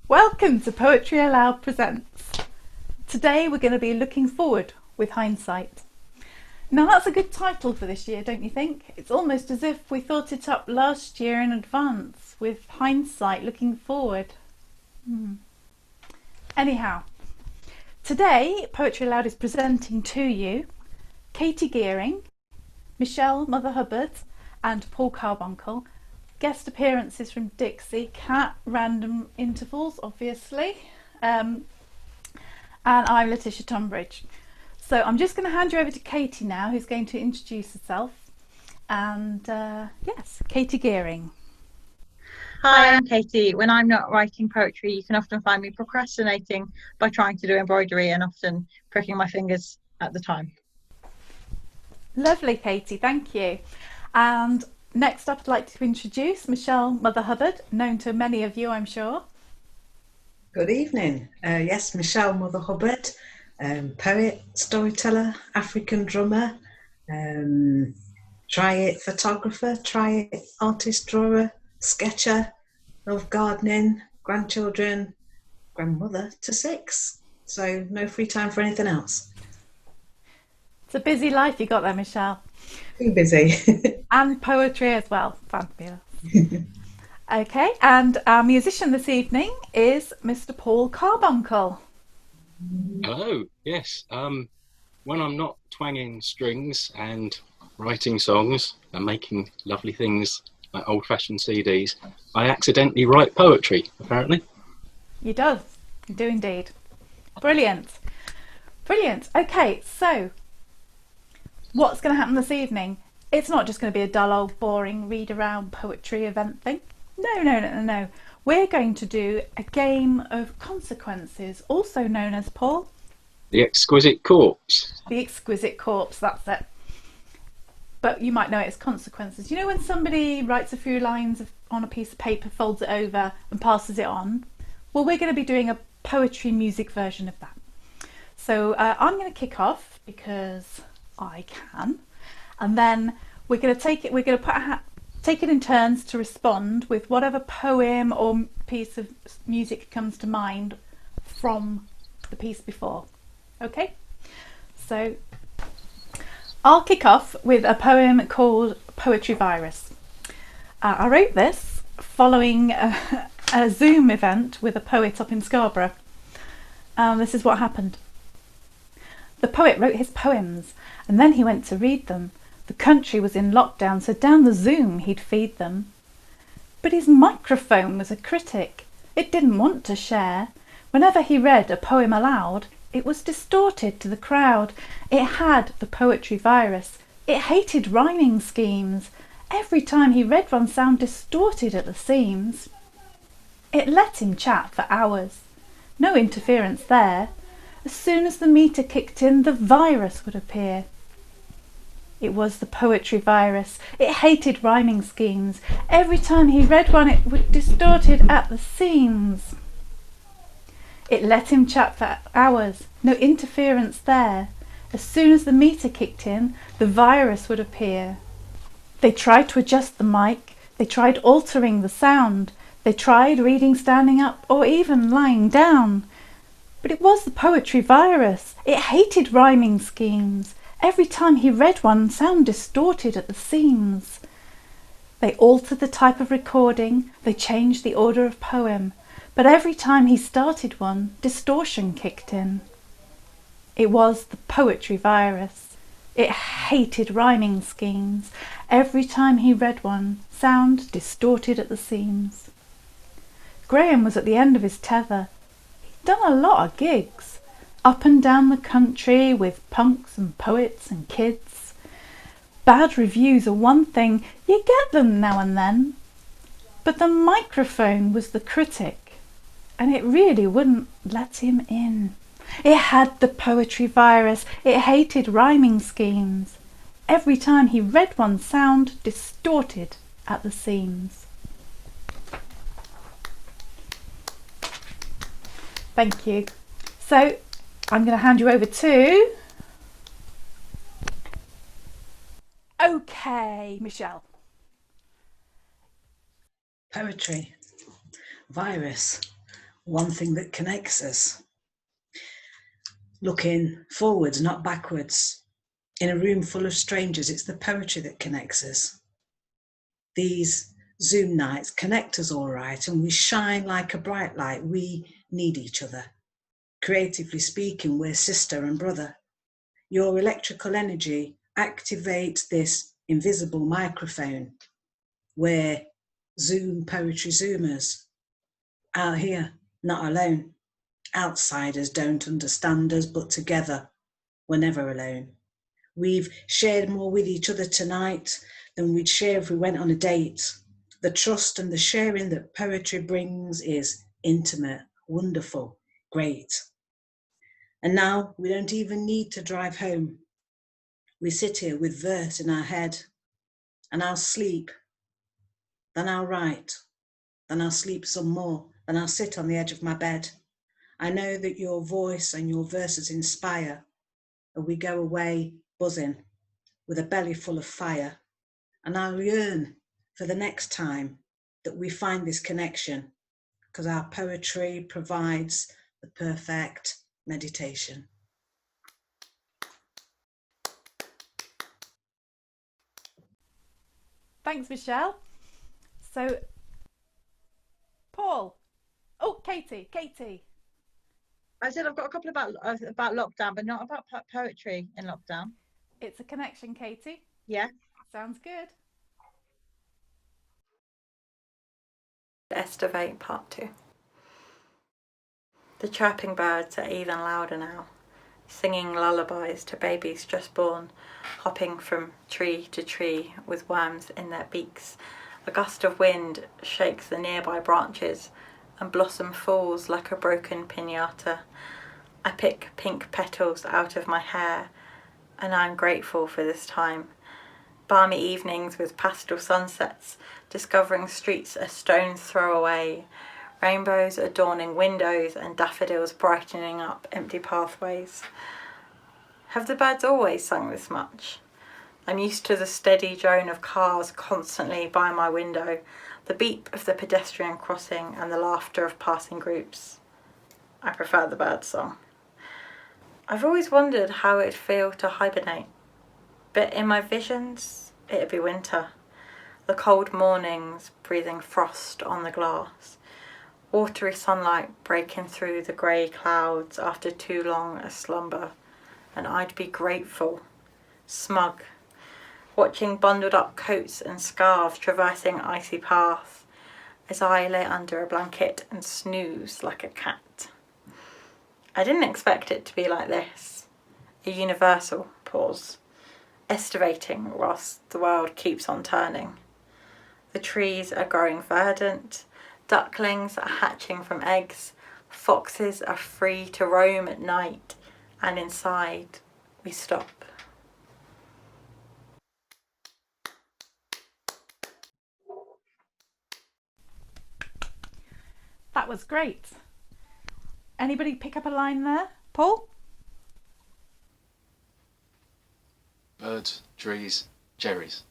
Welcome to Poetry Aloud Presents. Today we're going to be looking forward with Hindsight. Now that's a good title for this year, don't you think? It's almost as if we thought it up last year in advance with Hindsight looking forward. Anyhow, today Poetry Aloud is presenting to you Katy Gearing, Michelle Mother Hubbard and Paul Carbuncle. Guest appearances from Dixie, Cat, random intervals obviously, and I'm Lytisha Tunbridge. So I'm just going to hand you over to Katy now, who's going to introduce herself. And yes, Katy Gearing. Hi, I'm Katy. When I'm not writing poetry, you can often find me procrastinating by trying to do embroidery and often pricking my fingers at the time. Lovely, Katy, thank you. And next up, I'd like to introduce Michelle Mother Hubbard, known to many of you, I'm sure. Good evening. Yes, Michelle Mother Hubbard, poet, storyteller, African drummer, try it photographer, try it artist, drawer, sketcher, love gardening, grandchildren, grandmother to 6. So no free time for anything else. It's a busy life you got there, Michelle. Too busy. And poetry as well. Fabulous. Okay, and our musician this evening is Mr. Paul Carbuncle. Hello, yes. When I'm not twanging strings and writing songs and making lovely things like old-fashioned CDs, I accidentally write poetry, apparently. You do indeed. Brilliant. Brilliant. Okay, so what's going to happen this evening? It's not just going to be a dull old boring read around poetry event thing. No. We're going to do a game of consequences, also known as, Paul? The Exquisite Corpse. The Exquisite Corpse, that's it. But you might know it as consequences. You know when somebody writes a few lines on a piece of paper, folds it over and passes it on? Well, we're going to be doing a poetry music version of that. So I'm going to kick off because I can. And then we're going to take it in turns to respond with whatever poem or piece of music comes to mind from the piece before. Okay? So I'll kick off with a poem called Poetry Virus. I wrote this following a Zoom event with a poet up in Scarborough. This is what happened. The poet wrote his poems and then he went to read them. The country was in lockdown, so down the Zoom he'd feed them. But his microphone was a critic. It didn't want to share. Whenever he read a poem aloud, it was distorted to the crowd. It had the poetry virus. It hated rhyming schemes. Every time he read one, sound distorted at the seams. It let him chat for hours. No interference there. As soon as the meter kicked in, the virus would appear. It was the poetry virus. It hated rhyming schemes. Every time he read one, it would distorted at the seams. It let him chat for hours. No interference there. As soon as the meter kicked in, the virus would appear. They tried to adjust the mic. They tried altering the sound. They tried reading standing up or even lying down. But it was the poetry virus. It hated rhyming schemes. Every time he read one, sound distorted at the seams. They altered the type of recording, they changed the order of poem, but every time he started one, distortion kicked in. It was the poetry virus. It hated rhyming schemes. Every time he read one, sound distorted at the seams. Graham was at the end of his tether. He'd done a lot of gigs. Up and down the country with punks and poets and kids. Bad reviews are one thing, you get them now and then. But the microphone was the critic, and it really wouldn't let him in. It had the poetry virus, it hated rhyming schemes. Every time he read one, sound distorted at the seams. Thank you. So I'm going to hand you over to... Okay, Michelle. Poetry. virus, one thing that connects us. Looking forwards, not backwards. In a room full of strangers, it's the poetry that connects us. These Zoom nights connect us all right, and we shine like a bright light. We need each other. Creatively speaking, we're sister and brother. Your electrical energy activates this invisible microphone. We're Zoom poetry Zoomers. Out here, not alone. Outsiders don't understand us, but together, we're never alone. We've shared more with each other tonight than we'd share if we went on a date. The trust and the sharing that poetry brings is intimate, wonderful, great. And now we don't even need to drive home. We sit here with verse in our head, and I'll sleep, then I'll write, then I'll sleep some more, then I'll sit on the edge of my bed. I know that your voice and your verses inspire, and we go away buzzing with a belly full of fire. And I'll yearn for the next time that we find this connection, because our poetry provides the perfect meditation. Thanks, Michelle. So, Paul. Oh, Katie. I said I've got a couple about lockdown, but not about poetry in lockdown. It's a connection, Katie. Yeah. Sounds good. Estivate Part 2. The chirping birds are even louder now, singing lullabies to babies just born, hopping from tree to tree with worms in their beaks. A gust of wind shakes the nearby branches, and blossom falls like a broken piñata. I pick pink petals out of my hair, and I'm grateful for this time. Balmy evenings with pastel sunsets, discovering streets a stone's throw away, rainbows adorning windows and daffodils brightening up empty pathways. Have the birds always sung this much? I'm used to the steady drone of cars constantly by my window, the beep of the pedestrian crossing and the laughter of passing groups. I prefer the bird song. I've always wondered how it'd feel to hibernate, but in my visions, it'd be winter. The cold mornings breathing frost on the glass, watery sunlight breaking through the grey clouds after too long a slumber, and I'd be grateful, smug, watching bundled up coats and scarves traversing icy paths as I lay under a blanket and snooze like a cat. I didn't expect it to be like this, a universal pause, estivating whilst the world keeps on turning. The trees are growing verdant, ducklings are hatching from eggs, foxes are free to roam at night, and inside we stop. That was great. Anybody pick up a line there? Paul? Birds, trees, cherries.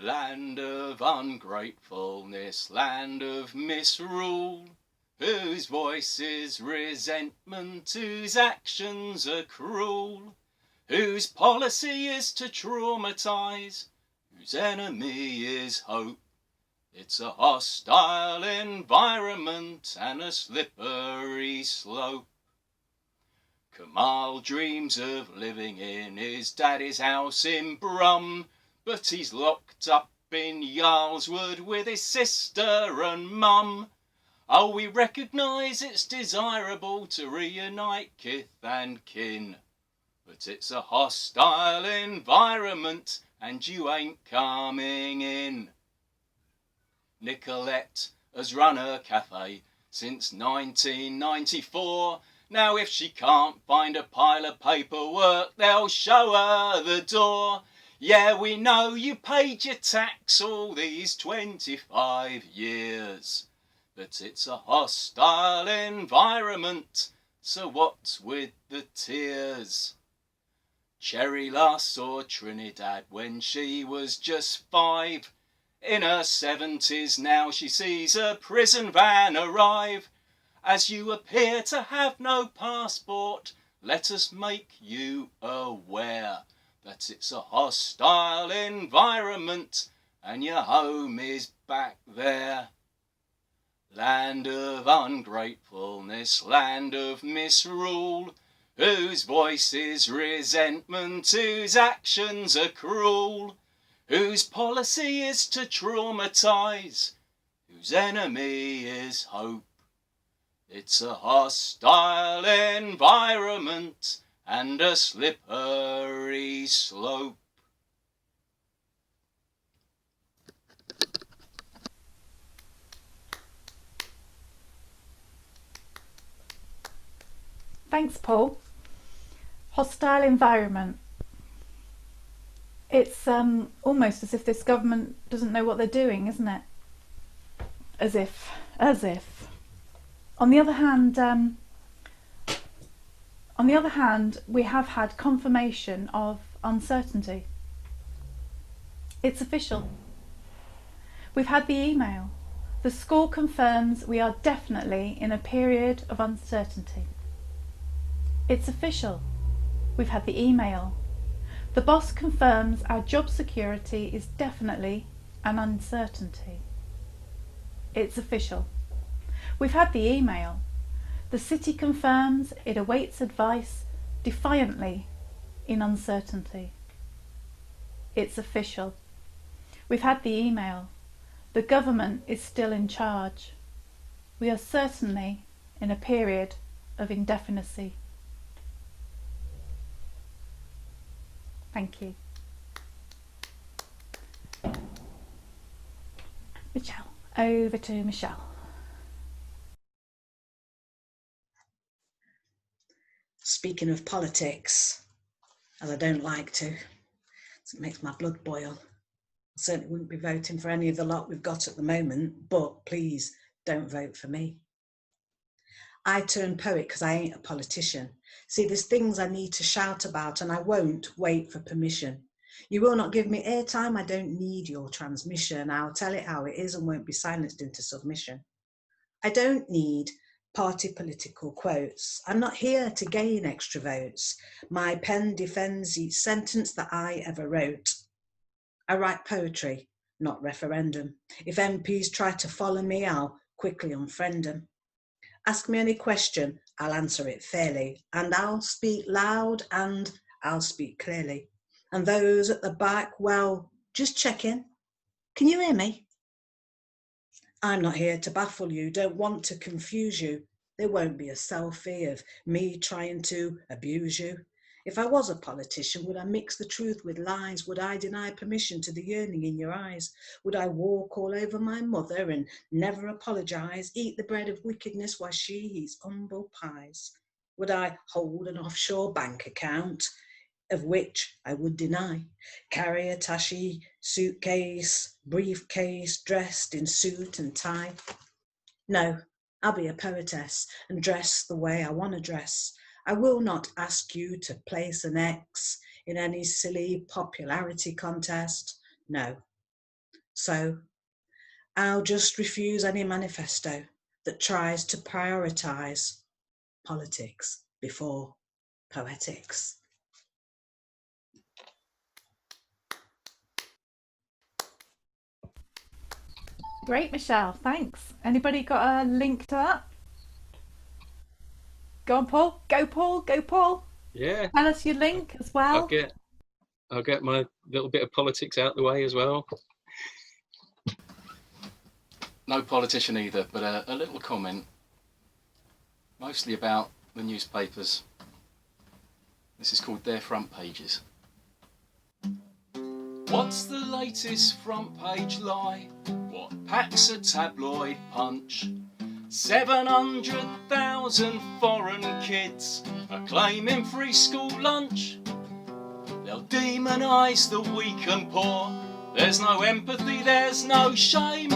Land of ungratefulness, land of misrule, whose voice is resentment, whose actions are cruel, whose policy is to traumatise, whose enemy is hope. It's a hostile environment and a slippery slope. Kamal dreams of living in his daddy's house in Brum, but he's locked up in Yarlswood with his sister and mum. Oh, we recognise it's desirable to reunite kith and kin, but it's a hostile environment and you ain't coming in. Nicolette has run her cafe since 1994. Now if she can't find a pile of paperwork, they'll show her the door. Yeah, we know you paid your tax all these 25 years, but it's a hostile environment, so what's with the tears? Cherry last saw Trinidad when she was just 5. In her 70s now she sees a prison van arrive. As you appear to have no passport, let us make you aware that it's a hostile environment and your home is back there. Land of ungratefulness, land of misrule, whose voice is resentment, whose actions are cruel, whose policy is to traumatise, whose enemy is hope. It's a hostile environment and a slippery slope. Thanks, Paul. Hostile environment. It's almost as if this government doesn't know what they're doing, isn't it? As if. On the other hand, we have had confirmation of uncertainty. It's official. We've had the email. The school confirms we are definitely in a period of uncertainty. It's official. We've had the email. The boss confirms our job security is definitely an uncertainty. It's official. We've had the email. The city confirms it awaits advice defiantly in uncertainty. It's official. We've had the email. The government is still in charge. We are certainly in a period of indefinitency. Thank you. Michelle. Over to Michelle. Speaking of politics, as I don't like to, it makes my blood boil. I certainly wouldn't be voting for any of the lot we've got at the moment, but please don't vote for me. I turned poet because I ain't a politician. See, there's things I need to shout about and I won't wait for permission. You will not give me airtime, I don't need your transmission. I'll tell it how it is and won't be silenced into submission. I don't need party political quotes. I'm not here to gain extra votes. My pen defends each sentence that I ever wrote. I write poetry, not referendum. If MPs try to follow me, I'll quickly unfriend them. Ask me any question, I'll answer it fairly, and I'll speak loud and I'll speak clearly. And those at the back, well, just check in. Can you hear me? I'm not here to baffle you, don't want to confuse you. There won't be a selfie of me trying to abuse you. If I was a politician, would I mix the truth with lies? Would I deny permission to the yearning in your eyes? Would I walk all over my mother and never apologise? Eat the bread of wickedness while she eats humble pies? Would I hold an offshore bank account, of which I would deny? Carry a tashi suitcase, briefcase, dressed in suit and tie? No, I'll be a poetess and dress the way I want to dress. I will not ask you to place an X in any silly popularity contest. No. So I'll just refuse any manifesto that tries to prioritise politics before poetics. Great, Michelle. Thanks. Anybody got a link to that? Go on, Paul. Go, Paul. Go, Paul. Yeah. Tell us your link as well. I'll get my little bit of politics out the way as well. No politician either, but a little comment, mostly about the newspapers. This is called Their Front Pages. What's the latest front page lie? What packs a tabloid punch? 700,000 foreign kids are claiming free school lunch. They'll demonise the weak and poor. There's no empathy, there's no shame.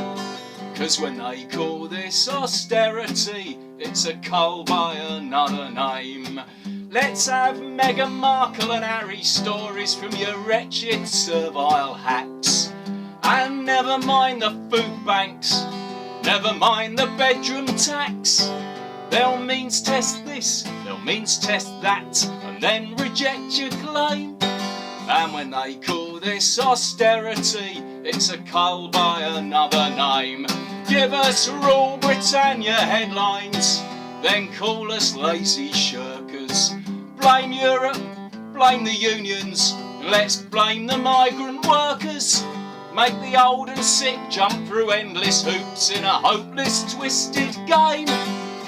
'Cause when they call this austerity, it's a cull by another name. Let's have Meghan Markle and Harry stories from your wretched servile hacks. And never mind the food banks, never mind the bedroom tax. They'll means test this, they'll means test that, and then reject your claim. And when they call this austerity, it's a cull by another name. Give us Rule Britannia headlines, then call us lazy shirkers. Blame Europe, blame the unions, let's blame the migrant workers. Make the old and sick jump through endless hoops in a hopeless twisted game.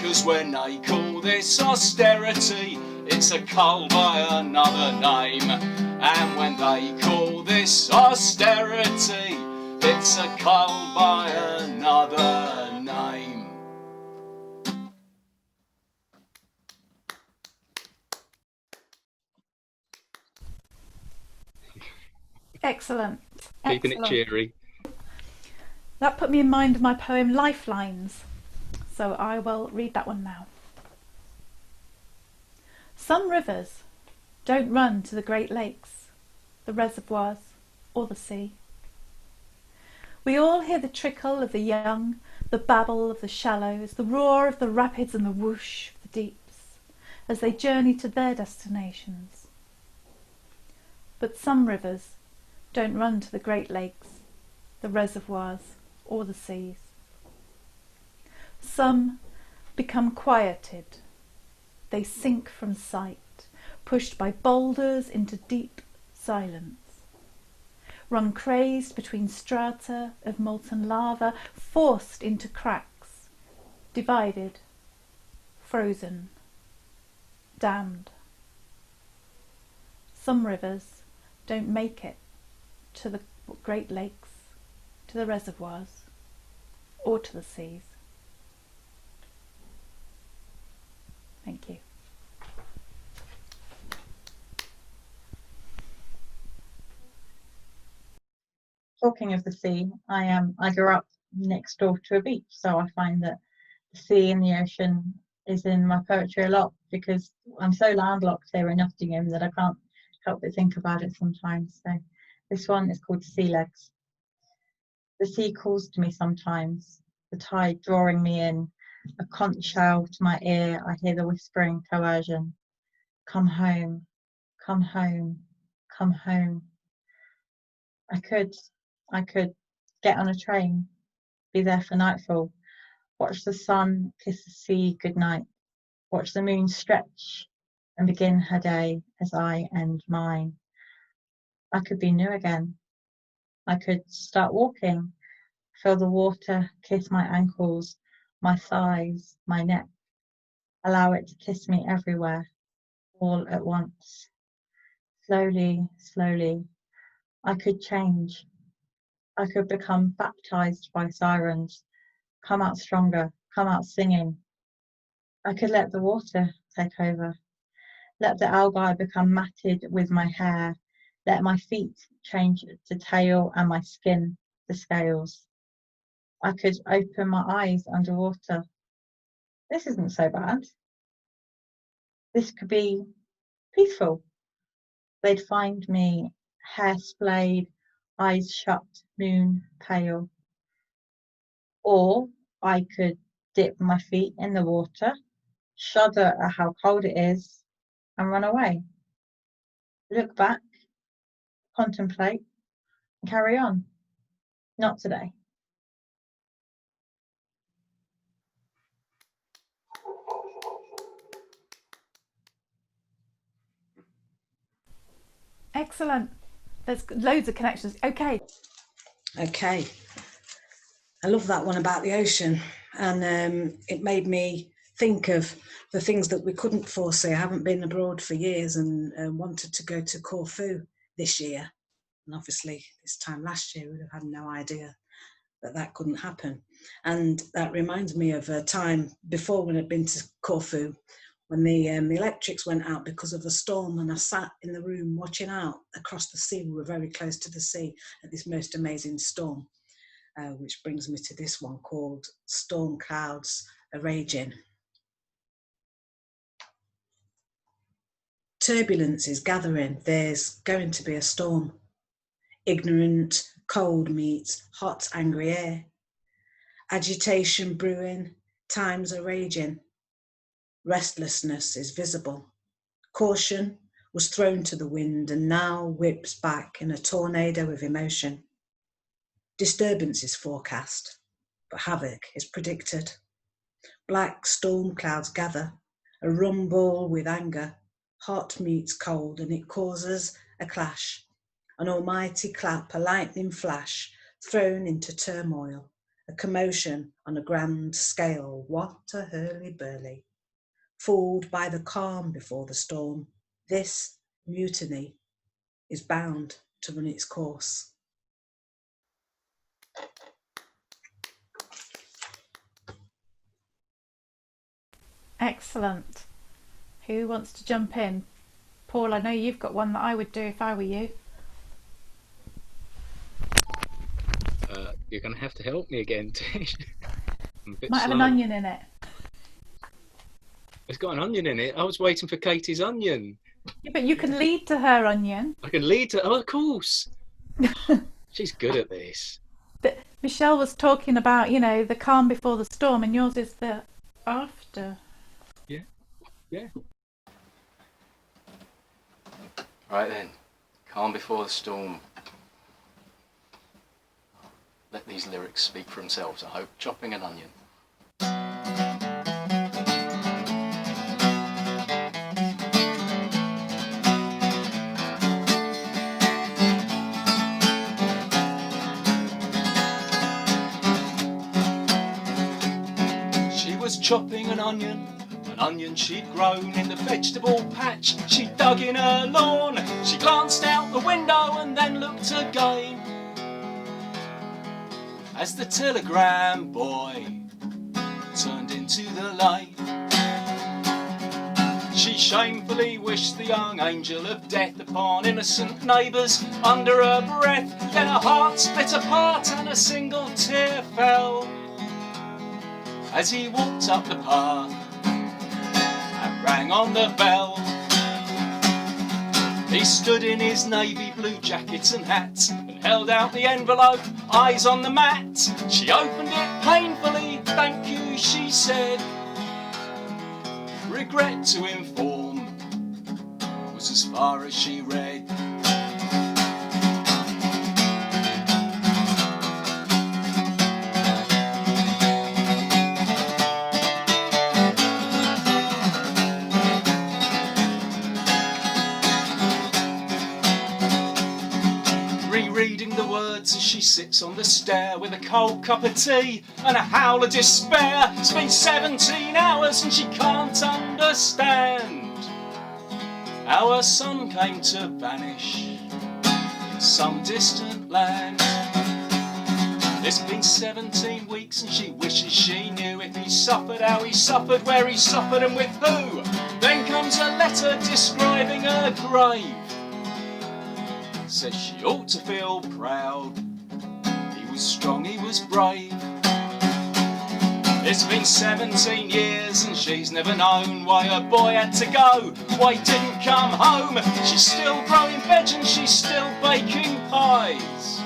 'Cause when they call this austerity, it's a cull by another name. And when they call this austerity, it's a cull by another name. Excellent. Keeping it Excellent. cheery. That put me in mind of my poem Lifelines, so I will read that one now. Some rivers don't run to the Great Lakes, the reservoirs, or the sea. We all hear the trickle of the young, the babble of the shallows, the roar of the rapids and the whoosh of the deeps as they journey to their destinations. But some rivers don't run to the Great Lakes, the reservoirs, or the seas. Some become quieted. They sink from sight, pushed by boulders into deep silence. Run crazed between strata of molten lava, forced into cracks, divided, frozen, damned. Some rivers don't make it to the Great Lakes, to the reservoirs, or to the seas. Thank you. Talking of the sea, I grew up next door to a beach, so I find that the sea and the ocean is in my poetry a lot because I'm so landlocked here in Nottingham that I can't help but think about it sometimes. So this one is called Sea Legs. The sea calls to me sometimes, the tide drawing me in, a conch shell to my ear. I hear the whispering coercion. Come home, come home, come home. I could get on a train, be there for nightfall, watch the sun kiss the sea goodnight, watch the moon stretch and begin her day as I end mine. I could be new again. I could start walking, feel the water kiss my ankles, my thighs, my neck, allow it to kiss me everywhere, all at once. Slowly, slowly, I could change. I could become baptized by sirens, come out stronger, come out singing. I could let the water take over, let the algae become matted with my hair, let my feet change to tail and my skin to scales. I could open my eyes underwater. This isn't so bad. This could be peaceful. They'd find me hair splayed, eyes shut, moon pale. Or I could dip my feet in the water, shudder at how cold it is, and run away. Look back, contemplate, and carry on. Not today. Excellent. There's loads of connections. Okay. Okay. I love that one about the ocean, and it made me think of the things that we couldn't foresee. I haven't been abroad for years and wanted to go to Corfu this year. And obviously this time last year we'd have had no idea that that couldn't happen. And that reminds me of a time before when I'd been to Corfu, when the electrics went out because of a storm, and I sat in the room watching out across the sea. We were very close to the sea at this most amazing storm, which brings me to this one called Storm Clouds Are Raging. Turbulence is gathering, there's going to be a storm. Ignorant cold meets hot, angry air. Agitation brewing, times are raging. Restlessness is visible. Caution was thrown to the wind and now whips back in a tornado of emotion. Disturbance is forecast, but havoc is predicted. Black storm clouds gather, a rumble with anger. Hot meets cold and it causes a clash. An almighty clap, a lightning flash, thrown into turmoil. A commotion on a grand scale. What a hurly-burly. Fooled by the calm before the storm, this mutiny is bound to run its course. Excellent. Who wants to jump in? Paul, I know you've got one that I would do if I were you. You're going to have to help me again, Tish. Might have an onion in it. It's got an onion in it. I was waiting for Katie's onion. Yeah, but you can lead to her onion. I can lead to... Oh, of course. She's good at this. But Michelle was talking about, you know, the calm before the storm, and yours is the after. Yeah. Right then. Calm before the storm. Let these lyrics speak for themselves, I hope. Chopping an onion. She was chopping an onion she'd grown in the vegetable patch she'd dug in her lawn. She glanced out the window and then looked again as the telegram boy turned into the lane. She shamefully wished the young angel of death upon innocent neighbours under her breath. Then her heart split apart and a single tear fell as he walked up the path and rang on the bell. He stood in his navy blue jacket and hat and held out the envelope, eyes on the mat. She opened it painfully. "Thank you," she said. "Regret to inform," was as far as she read. Rereading the words as she sits on the stair with a cold cup of tea and a howl of despair. It's been 17 hours and she can't understand how her son came to vanish in some distant land. It's been 17 weeks and she wishes she knew if he suffered, how he suffered, where he suffered and with who. Then comes a letter describing her grave. Says she ought to feel proud. He was strong, he was brave. It's been 17 years and she's never known why her boy had to go, why he didn't come home. She's still growing veg and she's still baking pies.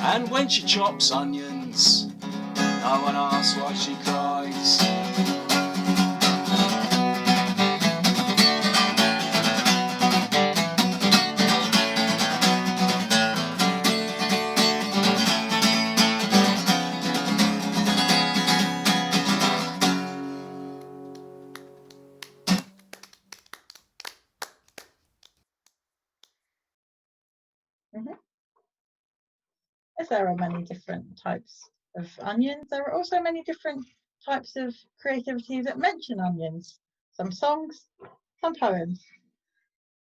And when she chops onions, no one asks why she cries. As there are many different types of onions, there are also many different types of creativity that mention onions. Some songs, some poems.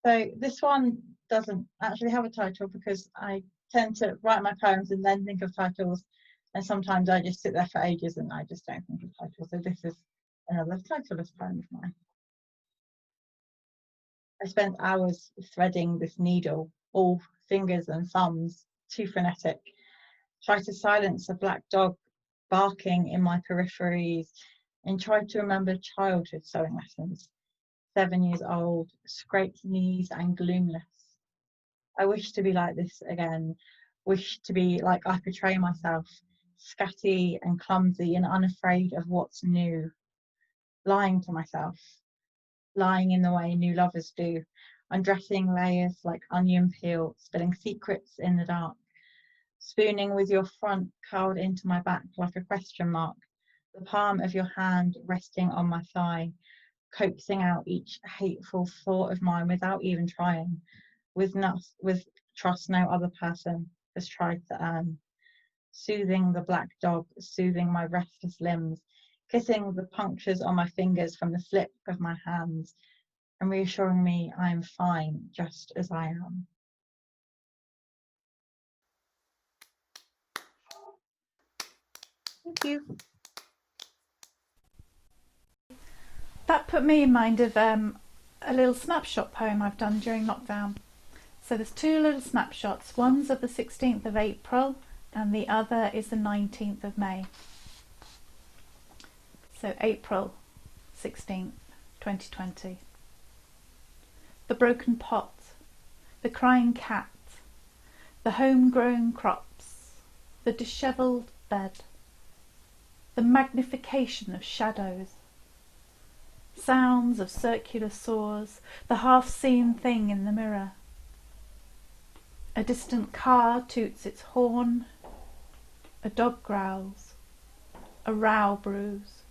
So this one doesn't actually have a title because I tend to write my poems and then think of titles, and sometimes I just sit there for ages and I just don't think of titles. So this is another titleless poem of mine. I spent hours threading this needle, all fingers and thumbs, too frenetic. Tried to silence a black dog barking in my peripheries and tried to remember childhood sewing lessons. 7 years old, scraped knees and gloomless. I wish to be like this again, wish to be like I portray myself, scatty and clumsy and unafraid of what's new, lying to myself, lying in the way new lovers do, undressing layers like onion peel, spilling secrets in the dark, spooning with your front curled into my back like a question mark, the palm of your hand resting on my thigh, coaxing out each hateful thought of mine without even trying, with trust no other person has tried to earn, soothing the black dog, soothing my restless limbs, kissing the punctures on my fingers from the slip of my hands, and reassuring me I am fine just as I am. Thank you. That put me in mind of a little snapshot poem I've done during lockdown. So there's two little snapshots. One's of the 16th of April and the other is the 19th of May. So April 16th, 2020. The broken pot, the crying cat, the homegrown crops, the dishevelled bed, the magnification of shadows, sounds of circular saws, the half-seen thing in the mirror. A distant car toots its horn, a dog growls, a row brews.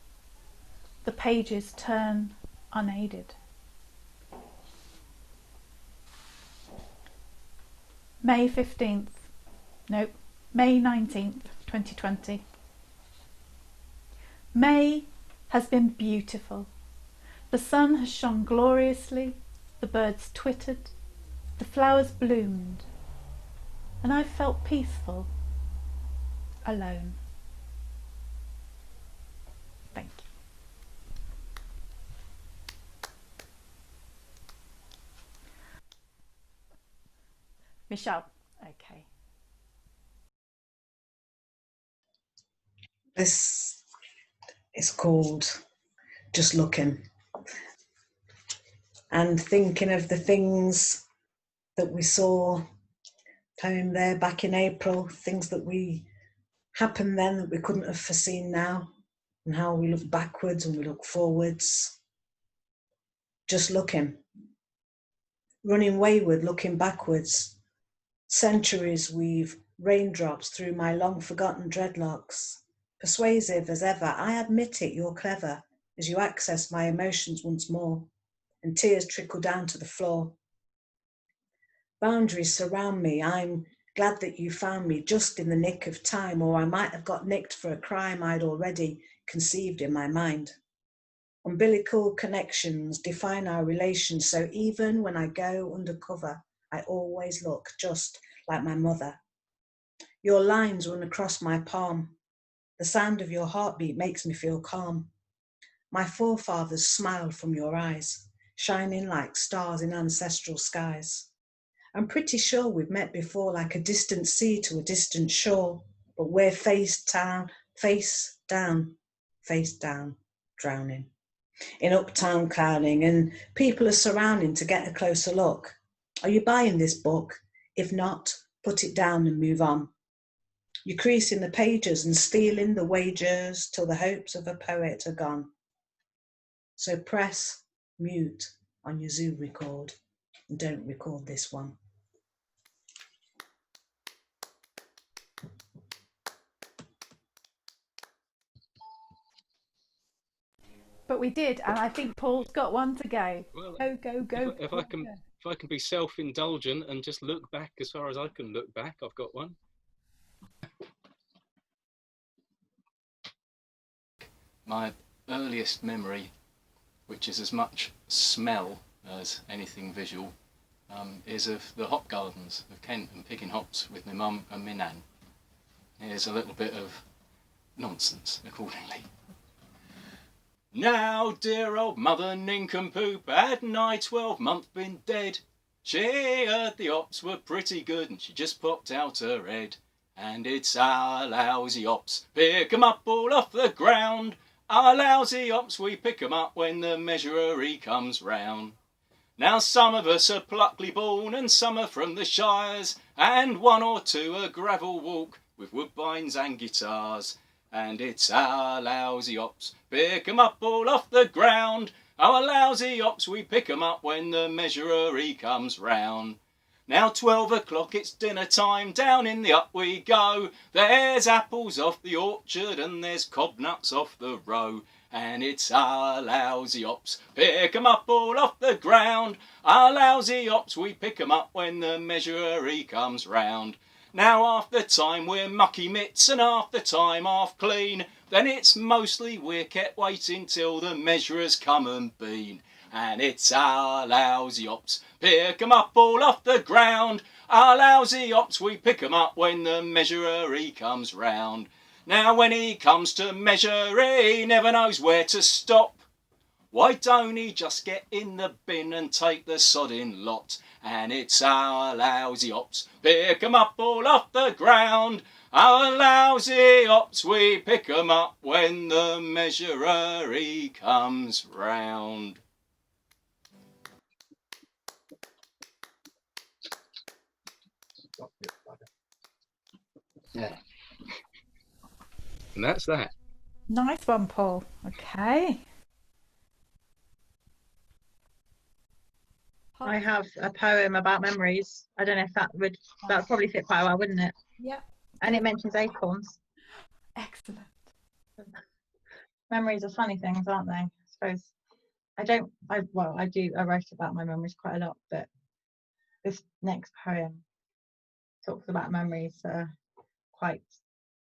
The pages turn unaided. May 19th, 2020. May has been beautiful. The sun has shone gloriously, the birds twittered, the flowers bloomed, and I felt peaceful, alone. Thank you. Michelle, okay. This is called Just Looking, and thinking of the things that we saw poem there back in April, things that happened then that we couldn't have foreseen now, and how we look backwards and we look forwards. Just looking, running wayward, looking backwards. Centuries weave raindrops through my long forgotten dreadlocks. Persuasive as ever, I admit it, you're clever, as you access my emotions once more, and tears trickle down to the floor. Boundaries surround me, I'm glad that you found me just in the nick of time, or I might have got nicked for a crime I'd already conceived in my mind. Umbilical connections define our relations, so even when I go undercover, I always look just like my mother. Your lines run across my palm. The sound of your heartbeat makes me feel calm. My forefathers smiled from your eyes, shining like stars in ancestral skies. I'm pretty sure we've met before, like a distant sea to a distant shore, but we're face down, drowning. In uptown clowning, and people are surrounding to get a closer look. Are you buying this book? If not, put it down and move on. You're creasing the pages and stealing the wagers till the hopes of a poet are gone. So press mute on your Zoom record and don't record this one. But we did, and I think Paul's got one to go. Well, Go. If I can be self-indulgent and just look back as far as I can look back, I've got one. My earliest memory, which is as much smell as anything visual, is of the hop gardens of Kent and picking hops with my mum and my nan. Here's a little bit of nonsense accordingly. Now, dear old mother nincompoop had nigh 12 months been dead. She heard the hops were pretty good and she just popped out her head. And it's our lousy hops, pick 'em up all off the ground. Our lousy hops, we pick 'em up when the measurer he comes round. Now some of us are pluckily born and some are from the shires, and one or two a gravel walk with woodbines and guitars. And it's our lousy ops, pick 'em up all off the ground. Our lousy ops, we pick 'em up when the measurer he comes round. Now 12 o'clock, it's dinner time, down in the up we go. There's apples off the orchard and there's cobnuts off the row. And it's our lousy ops, pick 'em up all off the ground. Our lousy ops, we pick 'em up when the measurer he comes round. Now half the time we're mucky mitts and half the time half clean. Then it's mostly we're kept waiting till the measurer's come and been. And it's our lousy ops, pick 'em up all off the ground. Our lousy ops, we pick 'em up when the measurer he comes round. Now when he comes to measure, he never knows where to stop. Why don't he just get in the bin and take the sodding lot? And it's our lousy ops, pick 'em up all off the ground. Our lousy ops, we pick 'em up when the measurer he comes round. Yeah. And that's that. Nice one, Paul. Okay. I have a poem about memories. I don't know if that would probably fit quite well, wouldn't it? Yeah. And it mentions acorns. Excellent. Memories are funny things, aren't they? I suppose. I wrote about my memories quite a lot, but this next poem talks about memories that are quite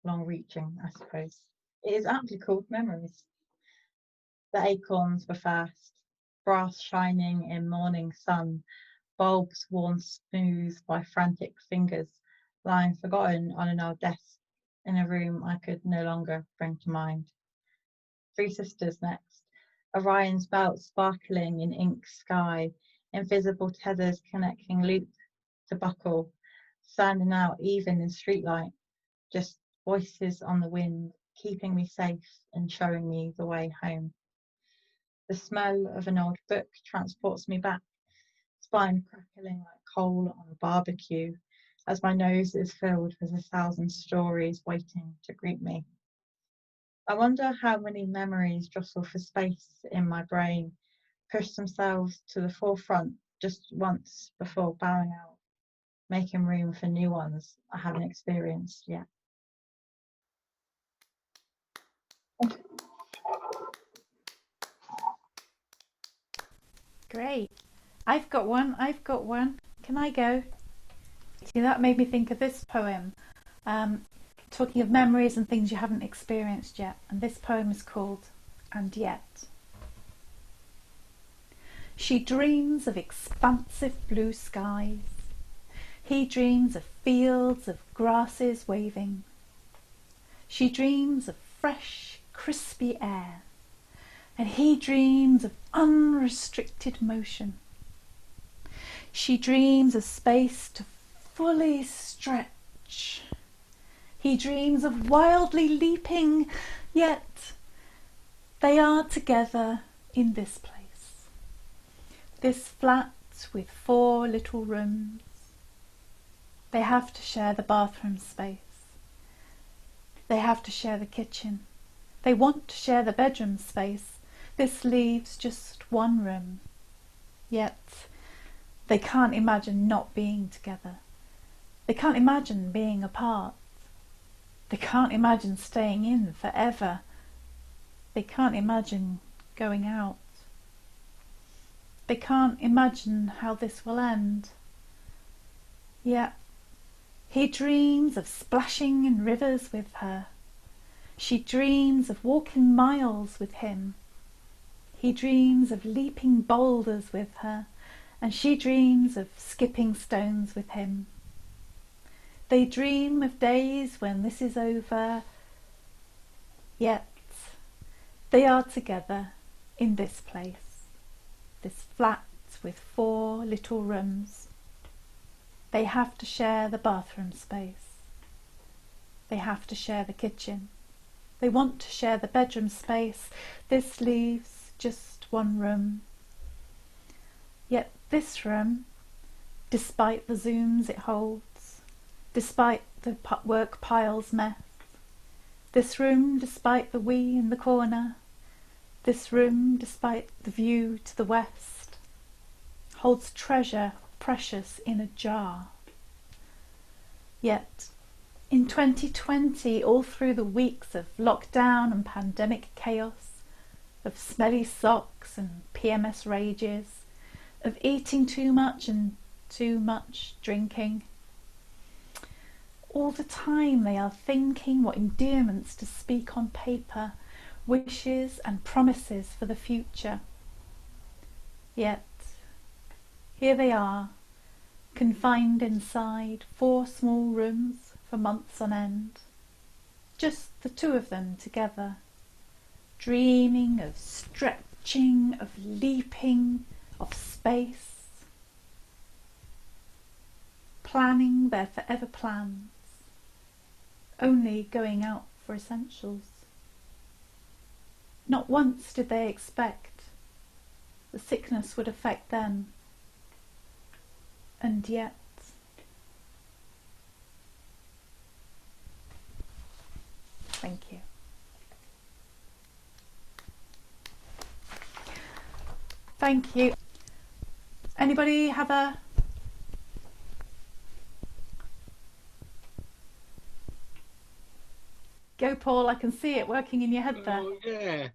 long-reaching, I suppose. It is aptly called Memories. The acorns were first, brass shining in morning sun, bulbs worn smooth by frantic fingers, lying forgotten on an old desk in a room I could no longer bring to mind. Three sisters next, Orion's belt sparkling in ink sky, invisible tethers connecting loop to buckle, standing out even in streetlight, just voices on the wind, keeping me safe and showing me the way home. The smell of an old book transports me back, spine crackling like coal on a barbecue, as my nose is filled with 1,000 stories waiting to greet me. I wonder how many memories jostle for space in my brain, push themselves to the forefront just once before bowing out, making room for new ones I haven't experienced yet. Great. I've got one. Can I go? See, that made me think of this poem. Talking of memories and things you haven't experienced yet. And this poem is called And Yet. She dreams of expansive blue skies. He dreams of fields of grasses waving. She dreams of fresh, crispy air. And he dreams of unrestricted motion. She dreams of space to fully stretch. He dreams of wildly leaping, yet they are together in this place. This flat with 4 little rooms. They have to share the bathroom space. They have to share the kitchen. They want to share the bedroom space. This leaves just 1 room. Yet they can't imagine not being together. They can't imagine being apart. They can't imagine staying in forever. They can't imagine going out. They can't imagine how this will end. Yet he dreams of splashing in rivers with her. She dreams of walking miles with him. He dreams of leaping boulders with her, and she dreams of skipping stones with him. They dream of days when this is over, yet they are together in this place, this flat with 4 little rooms. They have to share the bathroom space. They have to share the kitchen. They want to share the bedroom space. This leaves just 1 room. Yet this room, despite the zooms it holds, despite the work pile's mess. This room, despite the we in the corner. This room, despite the view to the west, holds treasure precious in a jar. Yet, in 2020, all through the weeks of lockdown and pandemic chaos, of smelly socks and PMS rages, of eating too much and too much drinking, all the time they are thinking what endearments to speak on paper, wishes and promises for the future. Yet, here they are, confined inside 4 small rooms for months on end, just the 2 of them together, dreaming of stretching, of leaping, of space, planning their forever plans, only going out for essentials. Not once did they expect the sickness would affect them, and yet thank you. Thank you. Anybody have a go, Paul? I can see it working in your head there. Oh, yeah.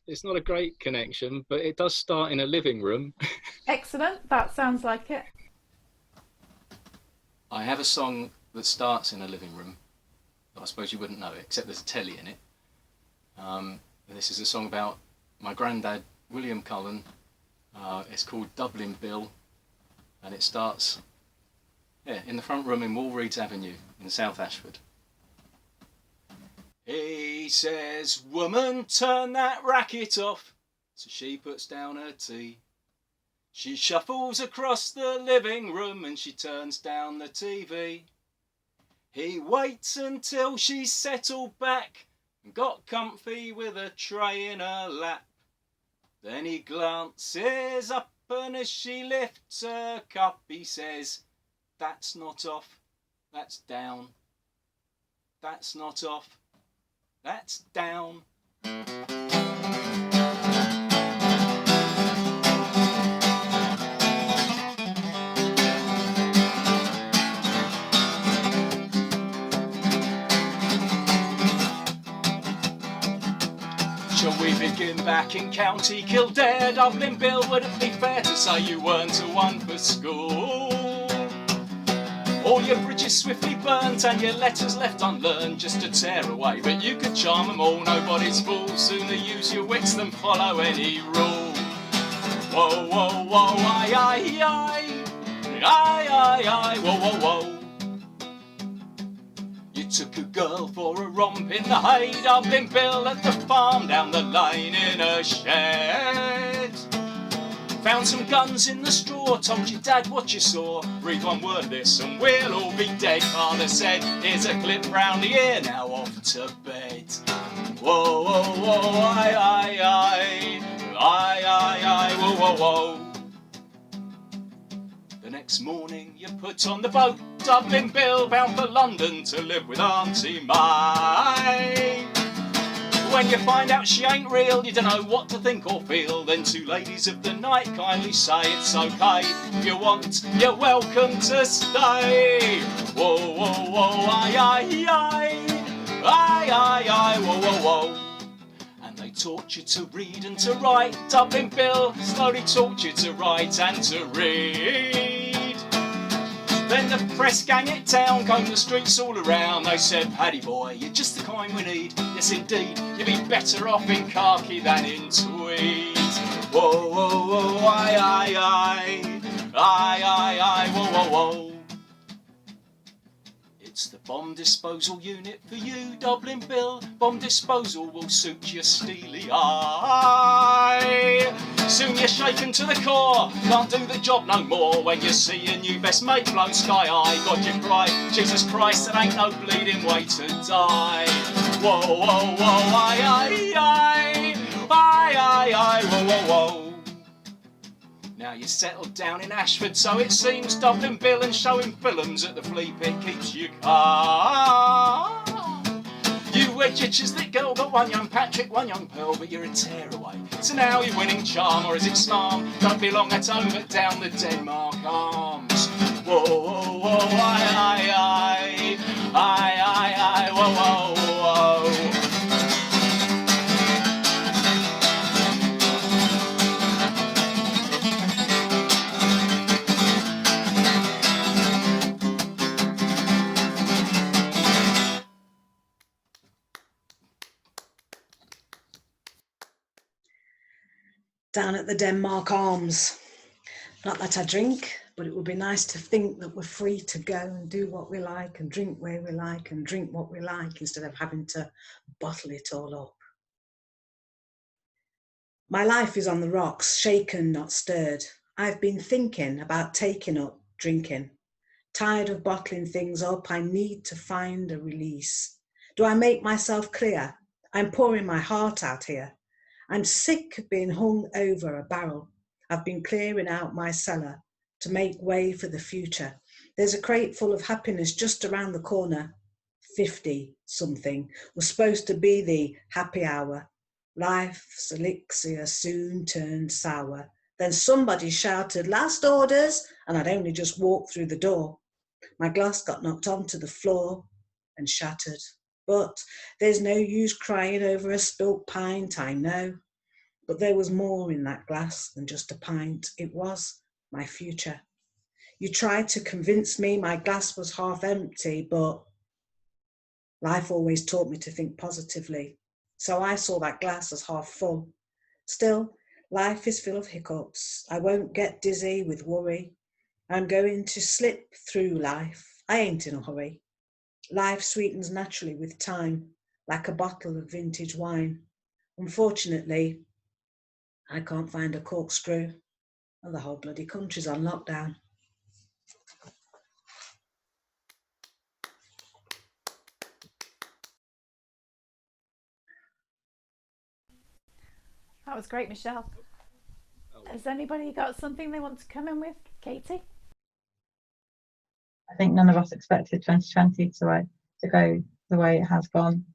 It's not a great connection, but it does start in a living room. Excellent. That sounds like it. I have a song that starts in a living room. I suppose you wouldn't know it, except there's a telly in it. This is a song about my granddad, William Cullen. It's called Dublin Bill, and it starts in the front room in Walreeds Avenue in South Ashford. He says, "Woman, turn that racket off." So she puts down her tea. She shuffles across the living room and she turns down the TV. He waits until she's settled back and got comfy with a tray in her lap. Then he glances up and as she lifts her cup he says, "That's not off, that's down. That's not off, that's down." Shall we begin back in County Kildare? Dublin Bill, would it be fair to say you weren't a one for school? All your bridges swiftly burnt and your letters left unlearned just to tear away. But you could charm them all, nobody's fool. Sooner use your wits than follow any rule. Whoa, whoa, whoa, aye, aye, aye. Aye, aye, aye, whoa, whoa, whoa. You took a girl for a romp in the hay. Dublin Bill at the farm down the lane in a shed. Found some guns in the straw, told your dad what you saw. Read one word of this and we'll all be dead. Father said, "Here's a clip round the ear, now off to bed." Whoa, whoa, whoa, aye, aye, aye. Aye, aye, aye, whoa, whoa, whoa. The next morning you put on the boat. Dublin Bill bound for London to live with Auntie May. When you find out she ain't real, you don't know what to think or feel. Then 2 ladies of the night kindly say it's okay. If you want, you're welcome to stay. Whoa, whoa, whoa, aye, aye, aye. Aye, aye, aye, whoa, whoa, whoa. And they taught you to read and to write. Dublin Bill slowly taught you to write and to read. Then the press gang it down, combed the streets all around. They said, "Paddy boy, you're just the kind we need. Yes indeed, you'd be better off in khaki than in tweed." Whoa, whoa, whoa, aye, aye, aye. Aye, aye, aye, whoa, whoa, whoa. It's the bomb disposal unit for you, Dublin Bill. Bomb disposal will suit your steely eye. Soon you're shaken to the core, can't do the job no more. When you see your new best mate blown sky high, God you cry, Jesus Christ, there ain't no bleeding way to die. Whoa, whoa, whoa, aye, aye, aye. Aye, aye, aye, whoa, whoa, whoa. Now Now you're settled down in Ashford, so it seems. Dublin Bill and showing films at the flea pit keeps you calm. You wedge your Chiswick girl, got one young Patrick, one young Pearl, but you're a tearaway. So now you're winning charm, or is it smarm? Don't belong at home, but down the Denmark Arms. Whoa, whoa, whoa, aye, whoa, whoa, whoa. Down at the Denmark Arms. Not that I drink, but it would be nice to think that we're free to go and do what we like and drink where we like and drink what we like instead of having to bottle it all up. My life is on the rocks, shaken, not stirred. I've been thinking about taking up drinking. Tired of bottling things up, I need to find a release. Do I make myself clear? I'm pouring my heart out here. I'm sick of being hung over a barrel. I've been clearing out my cellar to make way for the future. There's a crate full of happiness just around the corner. 50-something was supposed to be the happy hour. Life's elixir soon turned sour. Then somebody shouted, "Last orders," and I'd only just walked through the door. My glass got knocked onto the floor and shattered. But there's no use crying over a spilt pint, I know. But there was more in that glass than just a pint. It was my future. You tried to convince me my glass was half empty, but life always taught me to think positively. So I saw that glass as half full. Still, life is full of hiccups. I won't get dizzy with worry. I'm going to slip through life. I ain't in a hurry. Life sweetens naturally with time, like a bottle of vintage wine. Unfortunately, I can't find a corkscrew, and the whole bloody country's on lockdown. That was great, Michelle. Has anybody got something they want to come in with? Katie? I think none of us expected 2020 to go the way it has gone.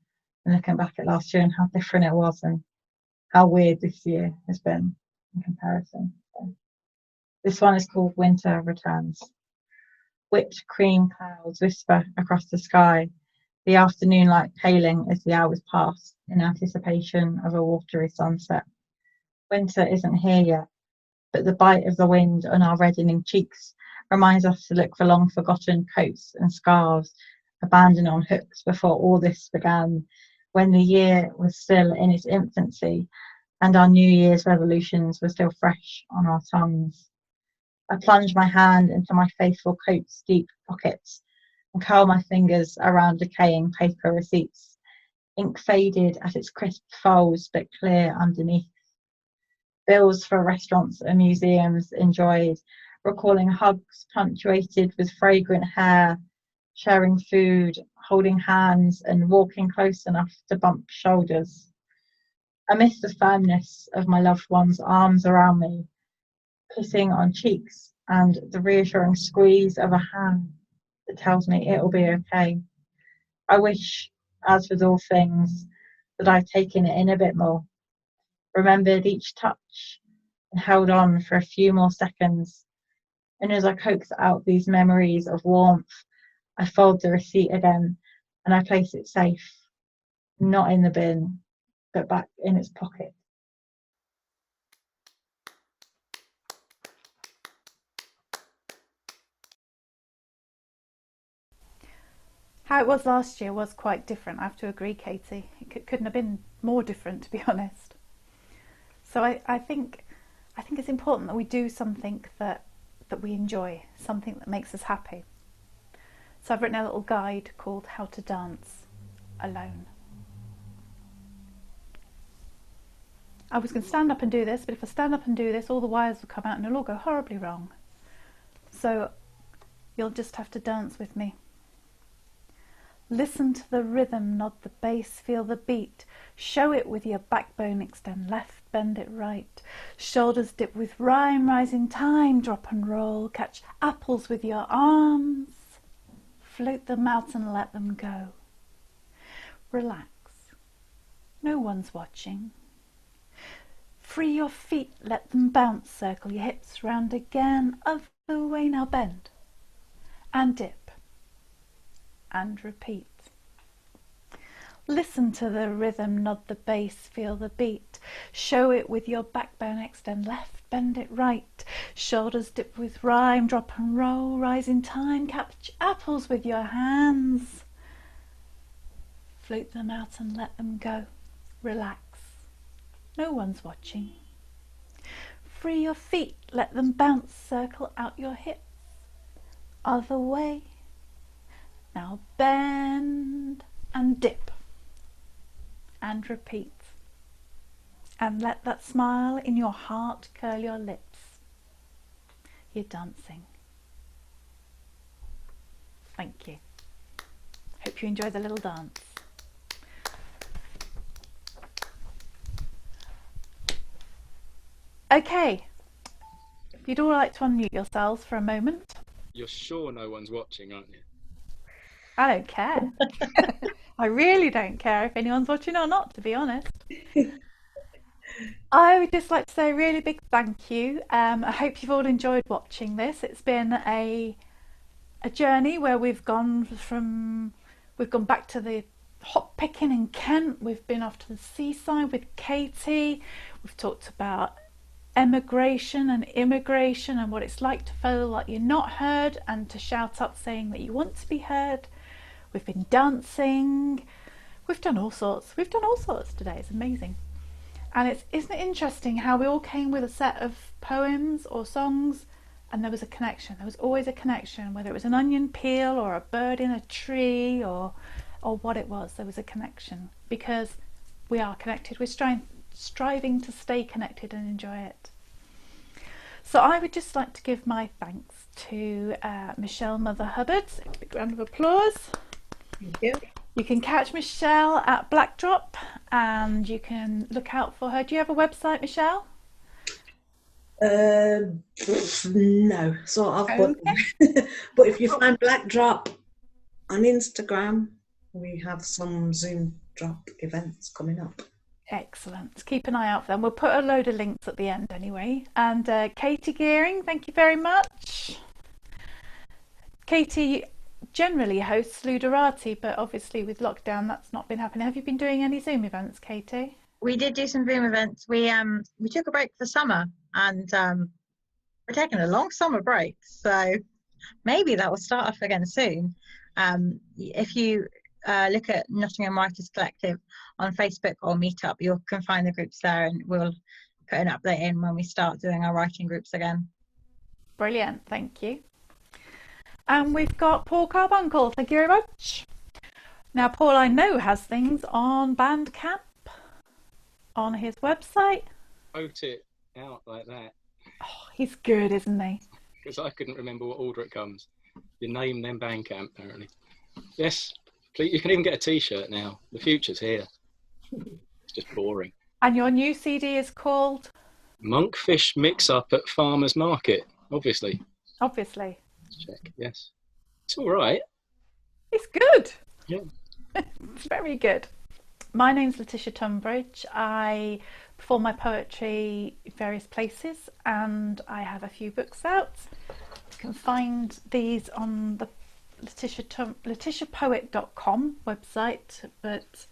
And looking back at last year and how different it was and how weird this year has been in comparison. So, this one is called Winter Returns. Whipped cream clouds whisper across the sky, the afternoon light paling as the hours pass in anticipation of a watery sunset. Winter isn't here yet, but the bite of the wind on our reddening cheeks reminds us to look for long forgotten coats and scarves abandoned on hooks before all this began, when the year was still in its infancy and our New Year's resolutions were still fresh on our tongues. I plunge my hand into my faithful coat's deep pockets and curl my fingers around decaying paper receipts, ink faded at its crisp folds but clear underneath. Bills for restaurants and museums enjoyed, recalling hugs punctuated with fragrant hair, sharing food, holding hands and walking close enough to bump shoulders. I miss the firmness of my loved one's arms around me, kissing on cheeks, and the reassuring squeeze of a hand that tells me it'll be okay. I wish, as with all things, that I'd taken it in a bit more, remembered each touch and held on for a few more seconds. And as I coax out these memories of warmth, I fold the receipt again and I place it safe, not in the bin, but back in its pocket. How it was last year was quite different, I have to agree, Katie. It couldn't have been more different, to be honest. So I think it's important that we do something that we enjoy, something that makes us happy. So I've written a little guide called How to Dance Alone. I was going to stand up and do this, but if I stand up and do this, all the wires will come out and it'll all go horribly wrong. So you'll just have to dance with me. Listen to the rhythm, nod the bass, feel the beat. Show it with your backbone, extend left, bend it right. Shoulders dip with rhyme, rise in time, drop and roll. Catch apples with your arms. Float them out and let them go. Relax. No one's watching. Free your feet, let them bounce. Circle your hips round again. Other way, now bend. And dip. And repeat. Listen to the rhythm, nod the bass, feel the beat. Show it with your backbone, extend left, bend it right. Shoulders dip with rhyme, drop and roll, rise in time. Catch apples with your hands. Float them out and let them go. Relax. No one's watching. Free your feet, let them bounce, circle out your hips. Other way. Now bend and dip. And repeat. And let that smile in your heart curl your lips. You're dancing. Thank you. Hope you enjoy the little dance. Okay, if you'd all like to unmute yourselves for a moment. You're sure no one's watching, aren't you? I don't care. I really don't care if anyone's watching or not, to be honest. I would just like to say a really big thank you. I hope you've all enjoyed watching this. It's been a journey where we've gone back to the hop picking in Kent. We've been off to the seaside with Katy. We've talked about emigration and immigration and what it's like to feel like you're not heard and to shout up saying that you want to be heard. We've been dancing. We've done all sorts. We've done all sorts today. It's amazing. And isn't it interesting how we all came with a set of poems or songs and there was a connection. There was always a connection, whether it was an onion peel or a bird in a tree or what it was. There was a connection because we are connected. We're striving to stay connected and enjoy it. So I would just like to give my thanks to Michelle Mother Hubbard. A big round of applause. Thank you. You can catch Michelle at Blackdrop and you can look out for her. Do you have a website, Michelle? No, so I've got. Okay. But if you find Blackdrop on Instagram, we have some Zoom drop events coming up. Excellent. Keep an eye out for them. We'll put a load of links at the end anyway. And Katy Gearing, thank you very much. Katy generally hosts Luderati, but obviously with lockdown that's not been happening. Have you been doing any Zoom events, Katy? We did do some Zoom events. We took a break for summer and we're taking a long summer break, so maybe that will start off again soon. If you look at Nottingham Writers Collective on Facebook or Meetup, you can find the groups there and we'll put an update in when we start doing our writing groups again. Brilliant, thank you. And we've got Paul Carbuncle, thank you very much. Now Paul, I know, has things on Bandcamp on his website. Wrote it out like that. Oh, he's good, isn't he? Because I couldn't remember what order it comes. You name them Bandcamp, apparently. Yes, please, you can even get a t-shirt now. The future's here. It's just boring. And your new CD is called? Monkfish Mix Up at Farmer's Market, obviously. Obviously. Check, yes. It's all right. It's good. Yeah. It's very good. My name's Lytisha Tunbridge. I perform my poetry in various places and I have a few books out. You can find these on the LytishaPoet.com website, but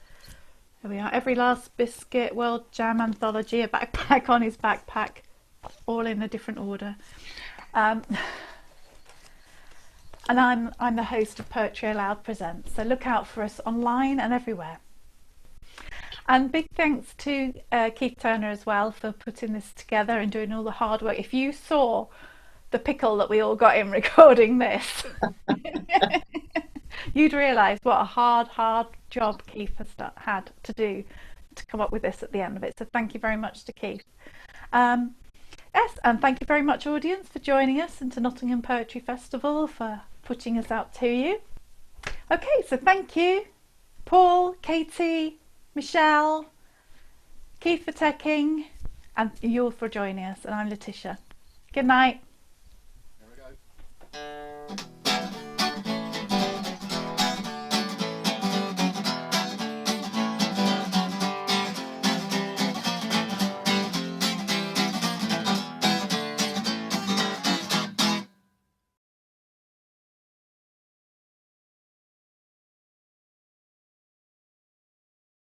here we are. Every Last Biscuit, World Jam Anthology, a backpack on his backpack, all in a different order. And I'm the host of Poetry Aloud Presents, so look out for us online and everywhere. And big thanks to Keith Turner as well for putting this together and doing all the hard work. If you saw the pickle that we all got in recording this, you'd realise what a hard job Keith has had to do to come up with this at the end of it. So thank you very much to Keith. Yes, and thank you very much, audience, for joining us, and to Nottingham Poetry Festival for putting us out to you. Okay, so thank you, Paul, Katy, Michelle, Keith for teching. And you all for joining us. And I'm Lytisha. Good night.